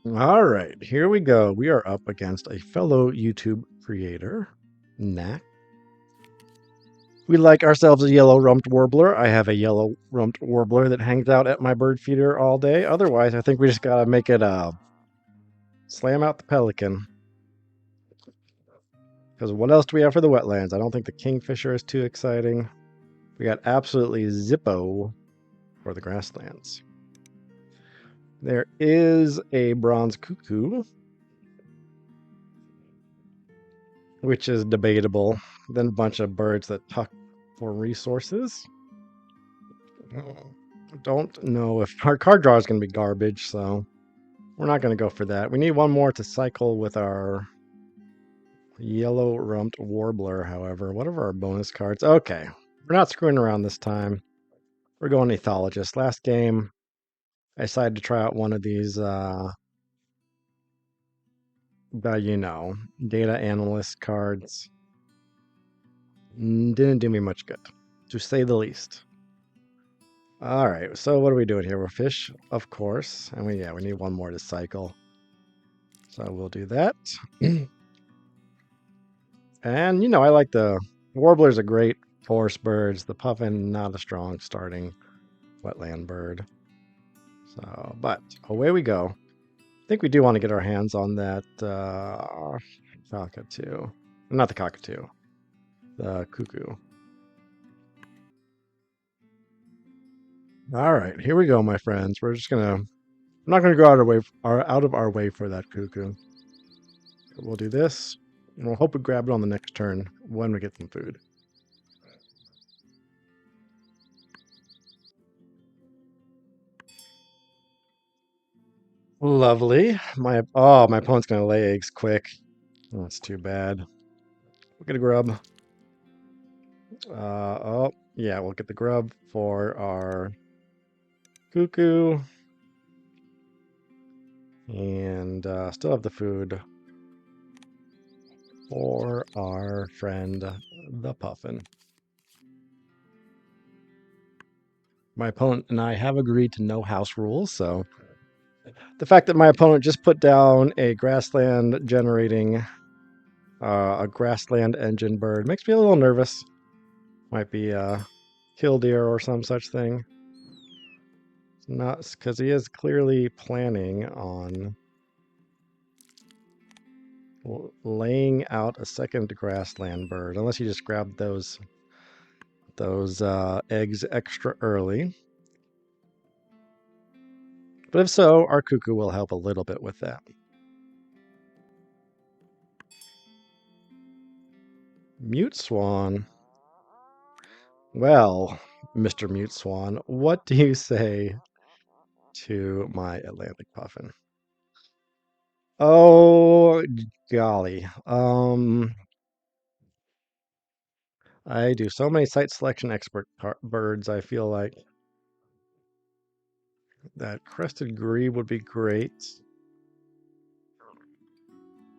All right, here we go. We are up against a fellow YouTube creator, Knack. We like ourselves a yellow-rumped warbler. I have a yellow-rumped warbler that hangs out at my bird feeder all day. Otherwise, I think we just gotta make it slam out the pelican. Because what else do we have for the wetlands? I don't think the kingfisher is too exciting. We got absolutely zippo for the grasslands. There is a bronze cuckoo, which is debatable. Then a bunch of birds that tuck for resources. Don't know if our card draw is going to be garbage, so we're not going to go for that. We need one more to cycle with our yellow-rumped warbler, however. What are our bonus cards? Okay, we're not screwing around this time. We're going ethologist. Last game, I decided to try out one of these, data analyst cards. Didn't do me much good, to say the least. All right, so what are we doing here? We're fish, of course, and we need one more to cycle. So we'll do that. And I like the warblers are great forest birds. The puffin, not a strong starting wetland bird. So, but away we go. I think we do want to get our hands on that cockatoo. Not the cockatoo, the cuckoo. All right, here we go, my friends. I'm not gonna go out of our way for that cuckoo. We'll do this, and we'll hope we grab it on the next turn when we get some food. Lovely. My opponent's gonna lay eggs quick. Oh, that's too bad. We'll get a grub. Oh yeah, we'll get the grub for our cuckoo, and still have the food for our friend the puffin. My opponent and I have agreed to no house rules, so the fact that my opponent just put down a grassland generating a grassland engine bird makes me a little nervous. Might be a killdeer or some such thing. Not because he is clearly planning on laying out a second grassland bird, unless he just grabbed those eggs extra early. But if so, our cuckoo will help a little bit with that. Mute Swan. Well, Mr. Mute Swan, what do you say to my Atlantic puffin? Oh, golly. I do so many site selection expert birds, I feel like that crested grebe would be great.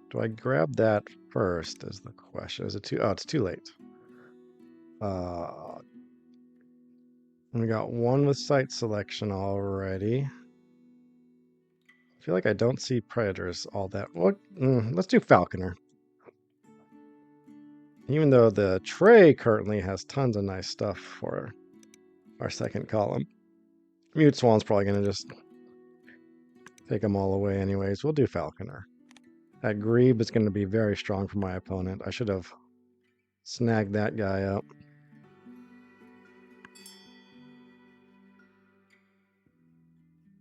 Do I grab that first is the question. Is it too... Oh, it's too late. We got one with site selection already. I feel like I don't see predators all that... What? Let's do falconer. Even though the tray currently has tons of nice stuff for our second column. Mute Swan's probably going to just take them all away anyways. We'll do falconer. That grebe is going to be very strong for my opponent. I should have snagged that guy up.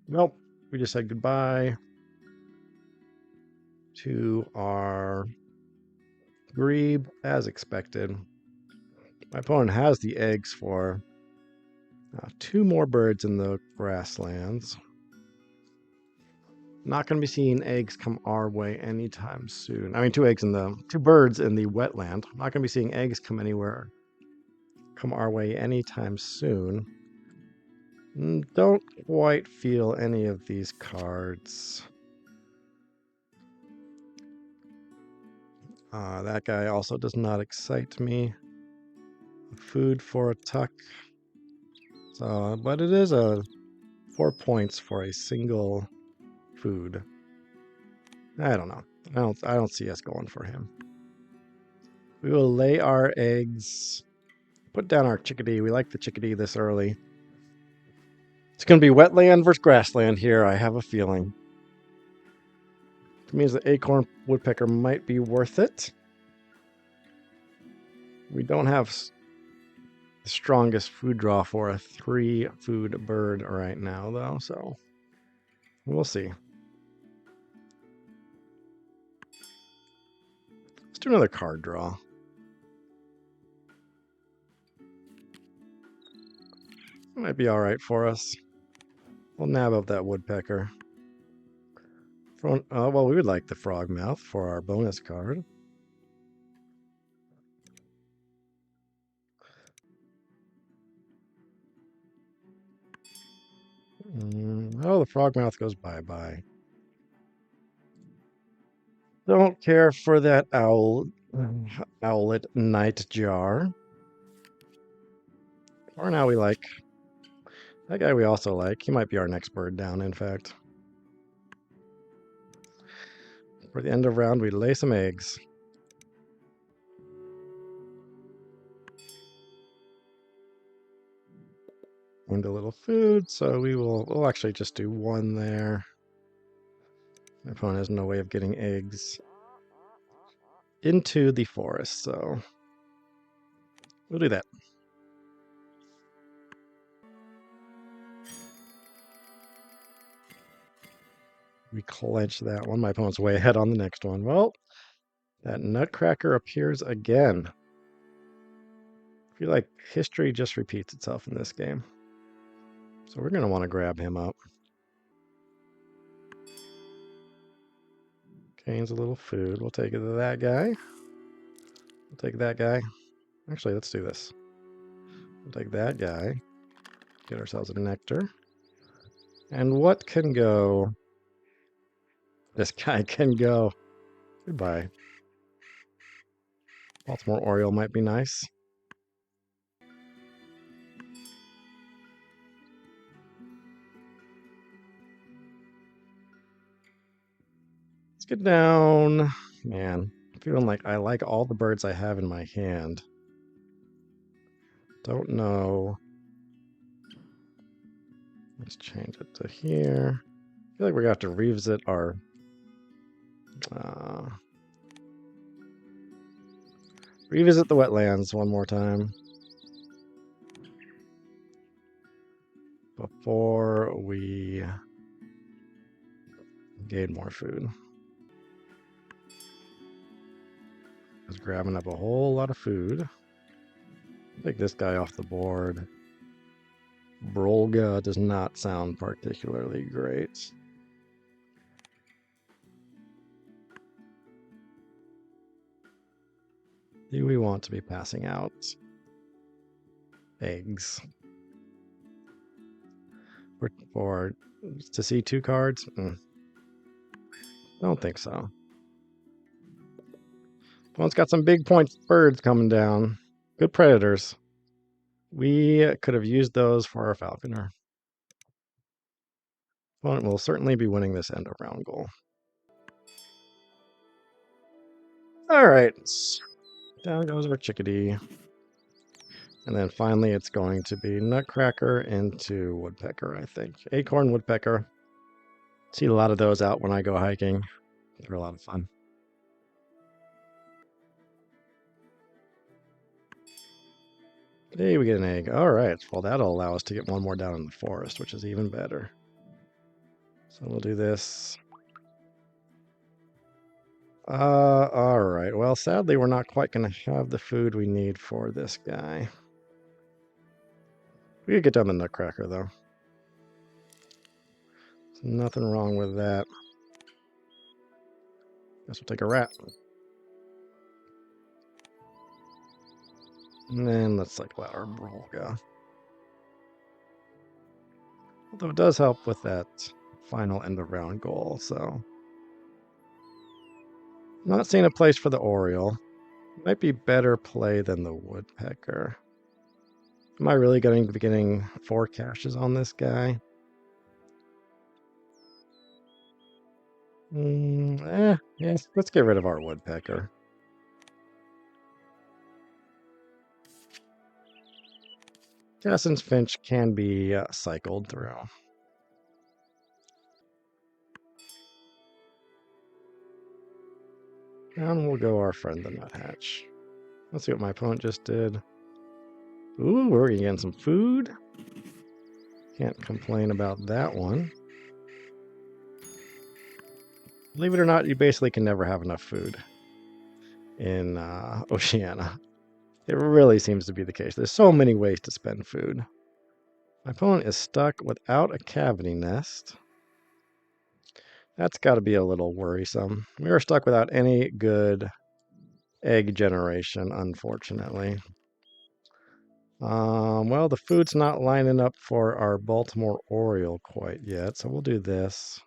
Nope. We just said goodbye to our grebe as expected. My opponent has the eggs for two more birds in the grasslands. Not going to be seeing eggs come our way anytime soon. I mean, two birds in the wetland. Not going to be seeing eggs come our way anytime soon. Don't quite feel any of these cards. That guy also does not excite me. Food for a tuck. So, but it is 4 points for a single food. I don't know. I don't see us going for him. We will lay our eggs. Put down our chickadee. We like the chickadee this early. It's going to be wetland versus grassland here, I have a feeling. It means the acorn woodpecker might be worth it. We don't have the strongest food draw for a 3-food bird right now, though, so we'll see. Let's do another card draw. It might be all right for us. We'll nab up that woodpecker. Well, we would like the frogmouth for our bonus card. Oh, the frogmouth goes bye-bye. Don't care for that owlet nightjar. Or now we like. That guy we also like. He might be our next bird down, in fact. For the end of round, we lay some eggs. And a little food, so we'll actually just do one there. My opponent has no way of getting eggs into the forest, so we'll do that. We clench that one. My opponent's way ahead on the next one. Well, that nutcracker appears again. I feel like history just repeats itself in this game. So we're going to want to grab him up. Gains a little food. We'll take that guy. We'll take that guy. Actually, let's do this. We'll take that guy. Get ourselves a nectar. And what can go? This guy can go. Goodbye. Baltimore Oriole might be nice. Let's get down. Man, I'm feeling like I like all the birds I have in my hand. Don't know. Let's change it to here. I feel like we're going to have to revisit our... revisit the wetlands one more time. Before we gain more food. I was grabbing up a whole lot of food. Take this guy off the board. Brolga does not sound particularly great. Do we want to be passing out eggs? For to see 2 cards? Don't think so. One's got some big points birds coming down. Good predators. We could have used those for our falconer. Opponent will certainly be winning this end of round goal. All right. Down goes our chickadee. And then finally it's going to be nutcracker into woodpecker, I think. Acorn, woodpecker. See a lot of those out when I go hiking. They're a lot of fun. Hey, we get an egg. All right. Well, that'll allow us to get one more down in the forest, which is even better. So we'll do this. All right. Well, sadly, we're not quite going to have the food we need for this guy. We could get down the nutcracker, though. There's nothing wrong with that. Guess we'll take a rat. And then let's cycle out our Brolga. Although it does help with that final end of round goal, so. Not seeing a place for the Oriole. Might be better play than the woodpecker. Am I really going to be getting 4 caches on this guy? Yes, let's get rid of our woodpecker. Jason's finch can be cycled through. And we'll go our friend the nuthatch. Let's see what my opponent just did. Ooh, we're getting some food. Can't complain about that one. Believe it or not, you basically can never have enough food in Oceania. It really seems to be the case. There's so many ways to spend food. My opponent is stuck without a cavity nest. That's got to be a little worrisome. We are stuck without any good egg generation, unfortunately. Well, the food's not lining up for our Baltimore Oriole quite yet, so we'll do this.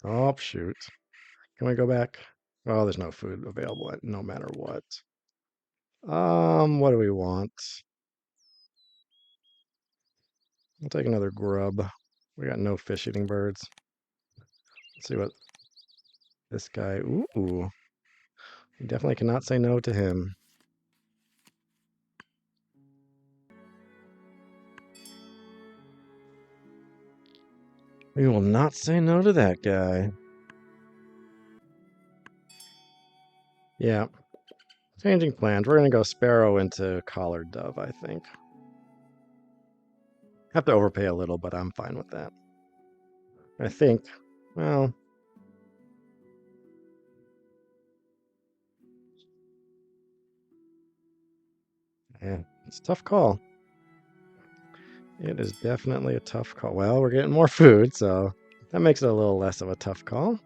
Oh, shoot. Can we go back? Oh, there's no food available no matter what. What do we want? We'll take another grub. We got no fish-eating birds. Let's see what this guy... Ooh. We definitely cannot say no to him. We will not say no to that guy. Yeah. Changing plans. We're going to go sparrow into collared dove, I think. Have to overpay a little, but I'm fine with that. I think, well... Yeah, it's a tough call. It is definitely a tough call. Well, we're getting more food, so that makes it a little less of a tough call.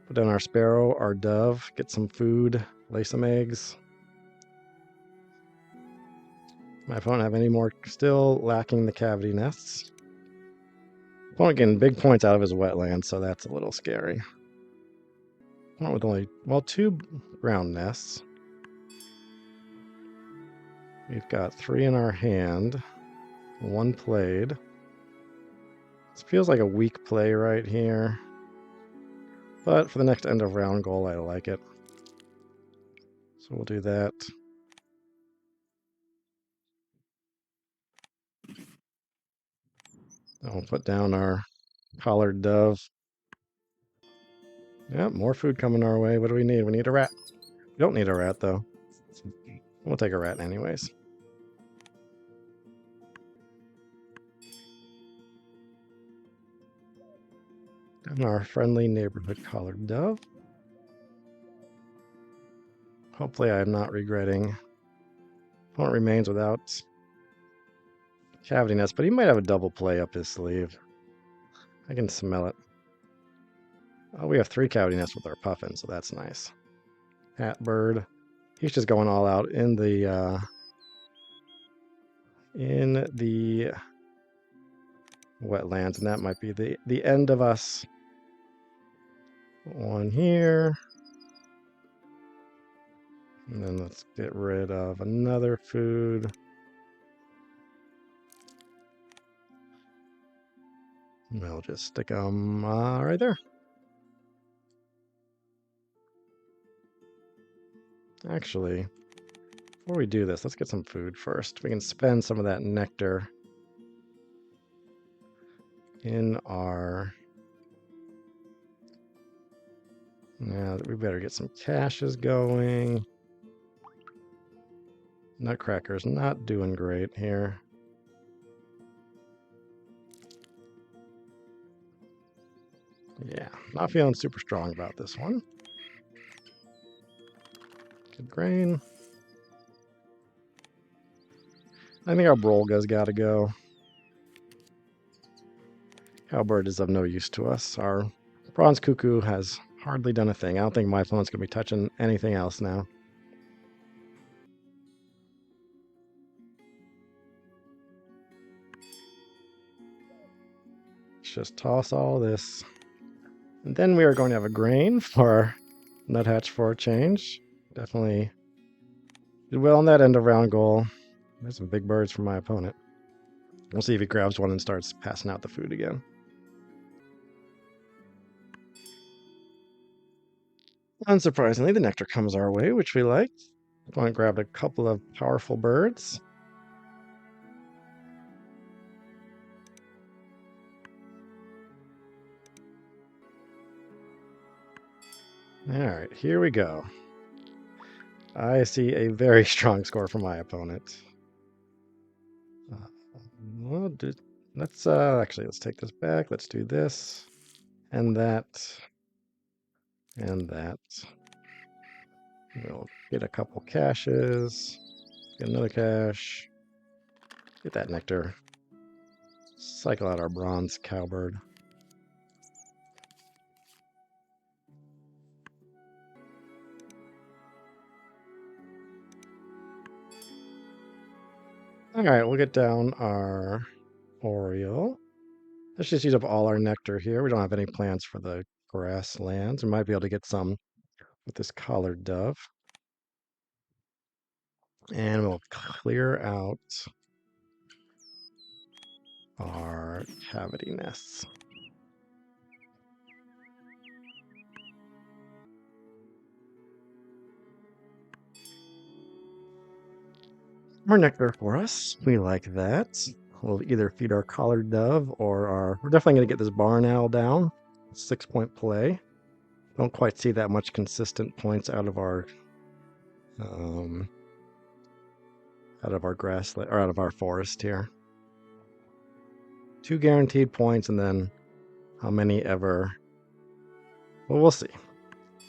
Put down our sparrow, our dove, get some food, lay some eggs. My opponent have any more still lacking the cavity nests. Opponent getting big points out of his wetlands, so that's a little scary. Opponent with only, well, 2 ground nests. We've got 3 in our hand, 1 played. This feels like a weak play right here. But for the next end of round goal, I like it. So we'll do that. And we'll put down our collared dove. Yep, more food coming our way. What do we need? We need a rat. We don't need a rat, though. We'll take a rat anyways. And our friendly neighborhood collared dove. Hopefully I'm not regretting. Opponent remains without cavity nest, but he might have a double play up his sleeve. I can smell it. Oh, we have 3 cavity nests with our puffin, so that's nice. Hat bird. He's just going all out in the wetlands, and that might be the end of us. One here. And then let's get rid of another food. And we'll just stick them right there. Actually, before we do this, let's get some food first. We can spend some of that nectar in our... Now we better get some caches going. Nutcracker's not doing great here. Yeah, not feeling super strong about this one. Good grain. I think our Brolga's got to go. Cowbird is of no use to us. Our bronze cuckoo has hardly done a thing. I don't think my opponent's going to be touching anything else now. Let's just toss all this. And then we are going to have a grain for our nuthatch for a change. Definitely did well on that end of round goal. There's some big birds from my opponent. We'll see if he grabs one and starts passing out the food again. Unsurprisingly, the nectar comes our way, which we like. Opponent grabbed a couple of powerful birds. All right, here we go. I see a very strong score from my opponent. Well, let's actually let's take this back. Let's do this and that and that. We'll get a couple caches. Get another cache. Get that nectar. Cycle out our bronze cowbird. All right, we'll get down our Oriole. Let's just use up all our nectar here. We don't have any plans for the grasslands. We might be able to get some with this collared dove. And we'll clear out our cavity nests. More nectar for us. We like that. We'll either feed our collared dove or we're definitely going to get this barn owl down. 6-point play. Don't quite see that much consistent points out of our grassland or out of our forest here. 2 guaranteed points, and then how many ever? Well, we'll see.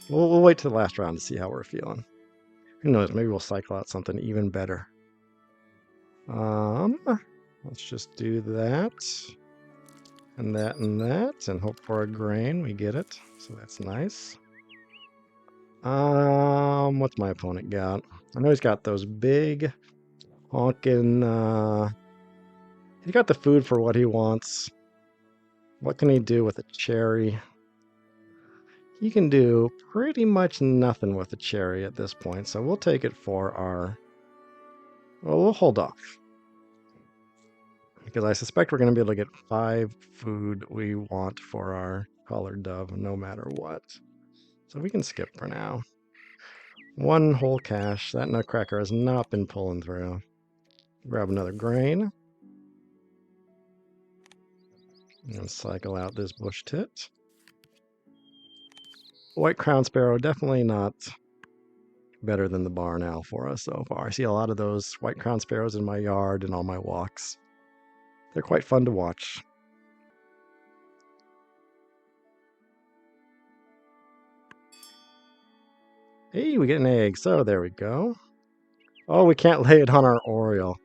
We'll wait to the last round to see how we're feeling. Who knows? Maybe we'll cycle out something even better. Let's just do that and that and that, and hope for a grain. We get it, so that's nice. What's my opponent got? I know he's got those big honking. He's got the food for what he wants. What can he do with a cherry? He can do pretty much nothing with a cherry at this point, so we'll take it for our... Well, we'll hold off. Because I suspect we're going to be able to get 5 food we want for our collared dove, no matter what. So we can skip for now. 1 whole cache. That nutcracker has not been pulling through. Grab another grain. And cycle out this bush tit. White crown sparrow, definitely not better than the barn owl for us so far. I see a lot of those white crown sparrows in my yard and on my walks. They're quite fun to watch. Hey, we get an egg. So there we go. Oh, we can't lay it on our Oriole.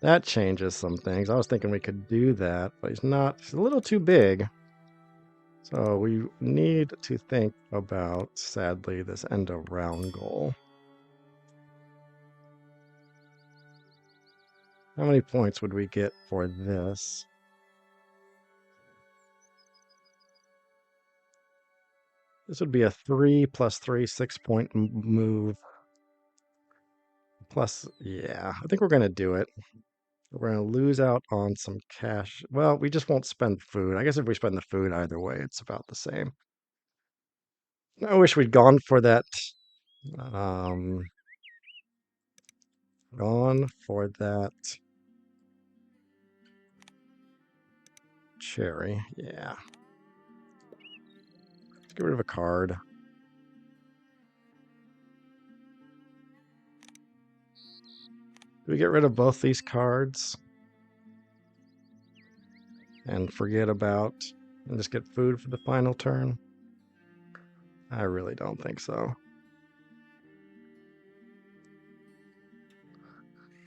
That changes some things. I was thinking we could do that, but he's not. He's a little too big. So we need to think about, sadly, this end of round goal. How many points would we get for this? This would be a 3 plus 3, 6-point move. Plus, yeah, I think we're going to do it. We're going to lose out on some cash. Well, we just won't spend food. I guess if we spend the food either way, it's about the same. I wish we'd gone for that. Gone for that cherry. Yeah. Let's get rid of a card. Do we get rid of both these cards? And forget about and just get food for the final turn? I really don't think so.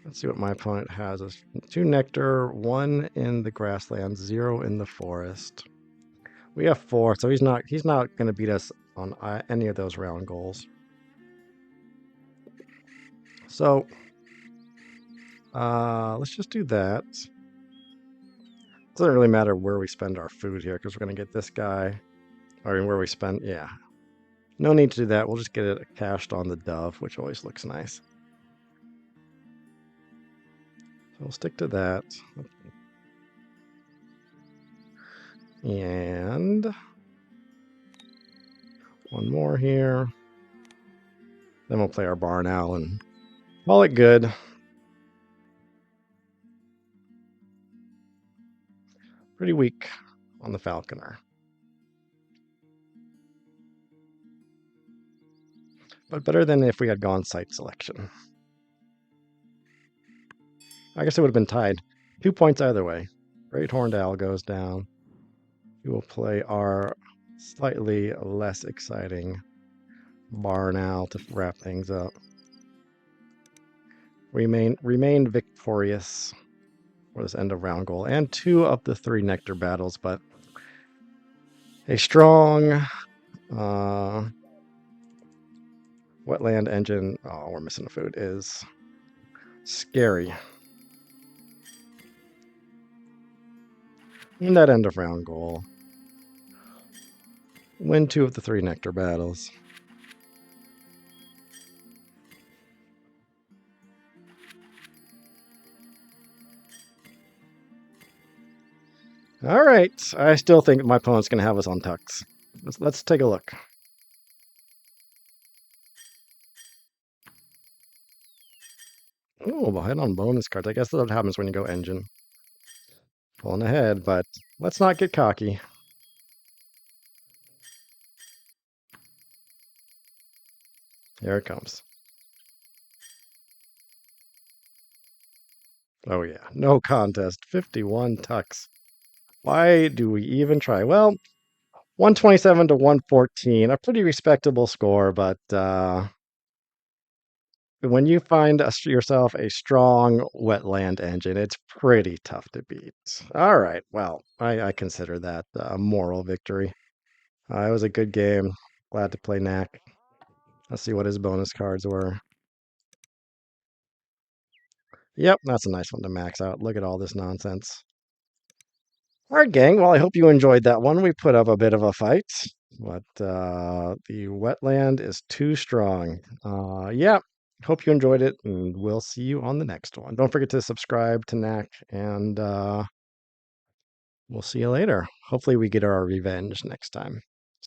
Let's see what my opponent has. 2 nectar, 1 in the grasslands, 0 in the forest. We have 4, so he's not going to beat us on any of those round goals. So let's just do that. It doesn't really matter where we spend our food here because we're going to get this guy. I mean, where we spend, yeah. No need to do that. We'll just get it cached on the dove, which always looks nice. We'll stick to that. And one more here. Then we'll play our barn owl and call it good. Pretty weak on the falconer. But better than if we had gone site selection. I guess it would have been tied. 2 points either way. Great horned owl goes down. We will play our slightly less exciting barn owl to wrap things up. Remained victorious for this end of round goal and 2 of the 3 nectar battles, but a strong wetland engine. Oh, we're missing a food. Is scary. In that end of round goal. Win 2 of the 3 nectar battles. All right. I still think my opponent's going to have us on tucks. Let's take a look. Oh, behind on bonus cards. I guess that's what happens when you go engine. Pulling ahead, but let's not get cocky. Here it comes. Oh yeah, no contest. 51 tucks. Why do we even try? Well, 127 to 114, a pretty respectable score, but when you find yourself a strong wetland engine, it's pretty tough to beat. All right, well, I consider that a moral victory. It was a good game. Glad to play Knack. Let's see what his bonus cards were. Yep, that's a nice one to max out. Look at all this nonsense. All right, gang. Well, I hope you enjoyed that one. We put up a bit of a fight, but the wetland is too strong. Yeah, hope you enjoyed it, and we'll see you on the next one. Don't forget to subscribe to Knack, and we'll see you later. Hopefully, we get our revenge next time.